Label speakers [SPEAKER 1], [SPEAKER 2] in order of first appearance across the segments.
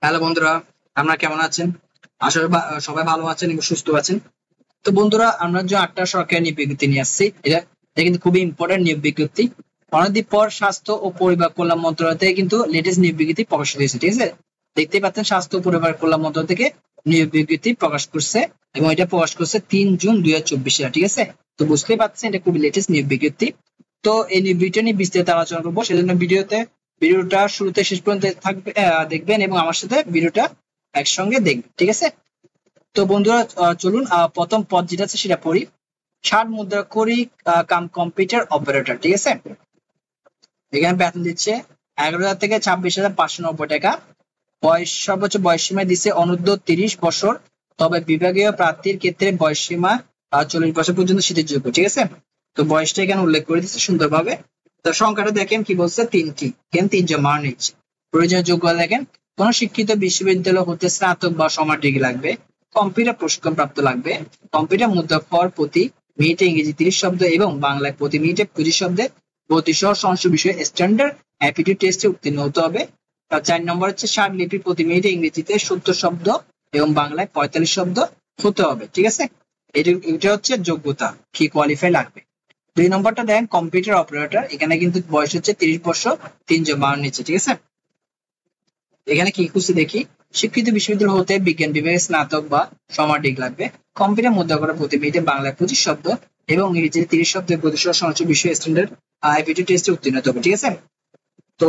[SPEAKER 1] Hello বন্ধুরা, আপনারা কেমন আছেন? আসলে সবাই ভালো আছেন এবং সুস্থ আছেন। তো বন্ধুরা, আমরা যে 8টা সরকারি নিয়োগ বিজ্ঞপ্তি নিয়ে আসছি, এটা কিন্তু খুবই ইম্পর্টেন্ট নিয়োগ বিজ্ঞপ্তি। অনেকদিন পর স্বাস্থ্য ও পরিবার কল্যাণ মন্ত্রণালয় থেকে কিন্তু লেটেস্ট নিয়োগ বিজ্ঞপ্তি প্রকাশিত হয়েছে, ঠিক আছে? দেখতেই পাচ্ছেন, স্বাস্থ্য ও পরিবার কল্যাণ মন্ত্রণালয় থেকে নিয়োগ বিজ্ঞপ্তি প্রকাশ করছে এবং এটা প্রকাশ করছে 3 জুন 2024 সালে, ঠিক আছে? তো বুঝতেই পারছেন, এটা খুবই লেটেস্ট নিয়োগ বিজ্ঞপ্তি। তো এই নিয়োগ বিজ্ঞপ্তি নিয়ে বিস্তারিত আলোচনা করবো, সেজন্য ভিডিওটা শুরুতে শেষ পর্যন্ত থাকবে, দেখবেন এবং আমার সাথে ভিডিওটা একসঙ্গে দেখবেন, ঠিক আছে? তো বন্ধুরা, চলুন প্রথম পদ যেটা আছে সেটা পড়ি। 60 মুদ্রাক্ষরী কাম কম্পিউটার অপারেটর, ঠিক আছে? এখানে বেতন দিচ্ছে 11,000 থেকে 26,590 টাকা। সর্বোচ্চ বয়স সীমা দিচ্ছে অনূর্ধ্ব 30 বছর, তবে বিভাগীয় প্রার্থীর ক্ষেত্রে বয়স সীমা 40 বছর পর্যন্ত যোগ্য, ঠিক আছে? তো বয়সটা এখানে উল্লেখ করে দিচ্ছে সুন্দরভাবে। তো সংখ্যাটা দেখেন কি বলছে, 3টি। এখানে 3 জন মান নিচ্ছে। প্রয়োজনীয় যোগ্যতা দেখেন, কোন শিক্ষিত বিশ্ববিদ্যালয় হতে স্নাতক বা সমান ডিগ্রি লাগবে, কম্পিউটার প্রশিক্ষণ প্রাপ্ত লাগবে, কম্পিউটার মুদ্রাক্ষর প্রতি মিনিটে ইংরেজি 30 শব্দ এবং বাংলায় প্রতি মিনিটে 25 শব্দের গতি সহ সংস্কৃত বিষয়ে স্ট্যান্ডার্ড অ্যাপটিটিউড টেস্টে উত্তীর্ণ হতে হবে। 4 নম্বর হচ্ছে 60 লিপি প্রতি মিনিটে ইংরেজিতে 70 শব্দ এবং বাংলায় 45 শব্দ হতে হবে, ঠিক আছে? এটা হচ্ছে যোগ্যতা, কি কোয়ালিফাই লাগবে। 2 নম্বরটা দেন কম্পিউটার অপারেটর। এখানে কিন্তু বয়স হচ্ছে 30 বছর, 3 জন মান নিচ্ছে, ঠিক আছে? এখানে কি খুঁজছে দেখি। শিক্ষিত বিশ্ববিদ্যালয় হতে বিজ্ঞান বিভাগে স্নাতক বা সমান ডিগ্রি লাগবে, কম্পিউটার মুদ্রাক্ষর প্রতি মিনিটে বাংলায় 25 শব্দ এবং ইংরেজিতে 30 শব্দের গতি সহ সংস্কৃত বিষয়ে স্ট্যান্ডার্ড অ্যাপটিটিউড টেস্টে উত্তীর্ণ হতে হবে, ঠিক আছে? তো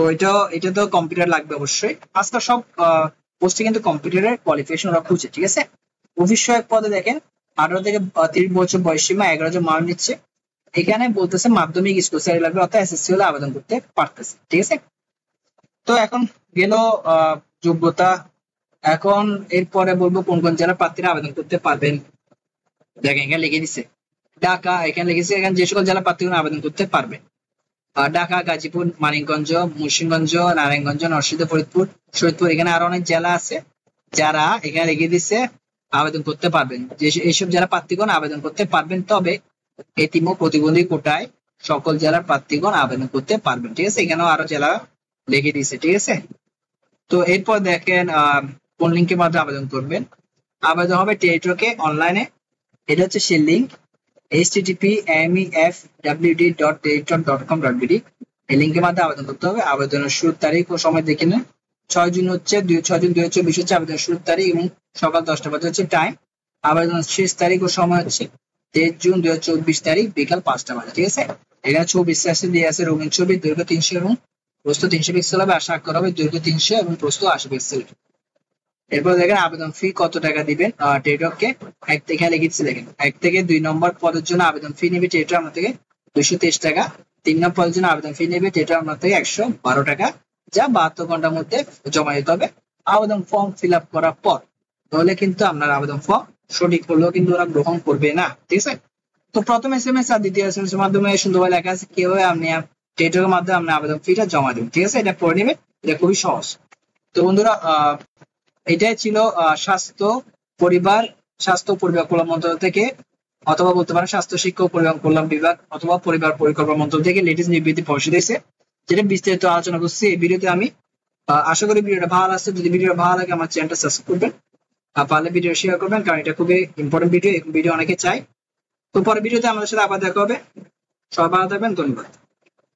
[SPEAKER 1] এটা তো কম্পিউটার লাগবে অবশ্যই। আজকাল সব পোস্টে কিন্তু কম্পিউটারের কোয়ালিফিকেশন ওরা খুঁজছে, ঠিক আছে? অফিস সহায়ক পদে দেখেন 18 থেকে 30 বছর বয়স সীমা, 11 জন মান নিচ্ছে। এখানে বলতেছে মাধ্যমিক স্কুল সার্টিফিকেট লাগবে, অর্থাৎ এসএসসি হলে আবেদন করতে পারতেছে, ঠিক আছে? তো এখন গেল যোগ্যতা। এখন এরপরে বলবো কোন কোন জেলা প্রার্থীরা আবেদন করতে পারবেন। দেখেন এখানে লিখে দিচ্ছে ঢাকা, এখানে লিখেছে এখানে যে সকল জেলা প্রার্থীরা আবেদন করতে পারবে: ঢাকা, গাজীপুর, মানিকগঞ্জ, মুন্সিগঞ্জ, নারায়ণগঞ্জ, নরসিংদী, ফরিদপুর, শরীয়তপুর। এখানে আরো অনেক জেলা আছে যারা এখানে লিখে দিচ্ছে আবেদন করতে পারবেন। যে এইসব জেলা প্রার্থীগণ আবেদন করতে পারবেন, তবে এতিম ও প্রতিবন্ধী কোটায় সকল জেলার প্রার্থীগণ আবেদন করতে পারবেন, ঠিক আছে? এখানেও আরো জেলা লিখে দিচ্ছে, ঠিক আছে? তো এরপর দেখেন কোন লিঙ্কের মাধ্যমে আবেদন করবেন। আবেদন হবে টেলিটকে অনলাইনে। এটা হচ্ছে সেই লিঙ্ক, http://mefwd.teletalk.com.bd। এই লিঙ্কের মাধ্যমে আবেদন করতে হবে। আবেদনের শুরুর তারিখ ও সময় দেখে নেন। 6 জুন হচ্ছে 6 জুন 2024 হচ্ছে আবেদনের শুরুর তারিখ এবং সকাল 10টা বাজে হচ্ছে টাইম। আবেদনের শেষ তারিখ ও সময় হচ্ছে 23 জুন 2024 তারিখ বিকাল 5টা বাজে, ঠিক আছে? এখানে ছবি দিয়ে আছে, রঙিন ছবি, দৈর্ঘ্য 300 এবং প্রস্থ 300 পিক্সেল হবে, আর স্বাক্ষর হবে দৈর্ঘ্য 300 এবং প্রস্থ 80 পিক্সেল। এরপর দেখেন আবেদন ফি কত টাকা দিবেন। টেলিটককে 1 থেকে লিখেছি, দেখেন 1 থেকে 2 নম্বর পদের জন্য আবেদন ফি নেবে টেলিটক আপনার থেকে 223 টাকা। 3 নম্বর পদের জন্য আবেদন ফি নেবে টেলিটক আপনার থেকে 112 টাকা, যা 72 ঘন্টার মধ্যে জমা দিতে হবে। আবেদন ফর্ম ফিল আপ করার পর তাহলে কিন্তু আপনার আবেদন ফর্ম সঠিক হলেও কিন্তু ওরা গ্রহণ করবে না, ঠিক আছে? তো প্রথম এসএমএস আর দ্বিতীয় এসএমএস এর মাধ্যমে সুন্দরভাবে লেখা আছে কিভাবে আপনি টেলিটকের মাধ্যমে আপনার আবেদন ফিটা জমা দিবেন, ঠিক আছে? এটা পড়ে নেবেন, এটা খুবই সহজ। তো বন্ধুরা, এটাই ছিল স্বাস্থ্য পরিবার কল্যাণ মন্ত্রণালয় থেকে, অথবা বলতে পারেন স্বাস্থ্য শিক্ষা ও পরিবার কল্যাণ বিভাগ অথবা পরিবার পরিকল্পনা মন্ত্রণালয় থেকে লেটেস্ট বিবৃতি প্রকাশিত হয়েছে, যেটা বিস্তারিত আলোচনা করছি এই ভিডিওতে আমি। আশা করি ভিডিওটা ভালো লাগছে। যদি ভিডিওটা ভালো লাগে আমার চ্যানেলটা সাবস্ক্রাইব করবেন, আর পারলে ভিডিও শেয়ার করবেন, কারণ এটা খুবই ইম্পর্টেন্ট ভিডিও, এই ভিডিও অনেকে চাই। তো পরে ভিডিওতে আমাদের সাথে আবার দেখা হবে। সবাই ভালো থাকবেন, ধন্যবাদ।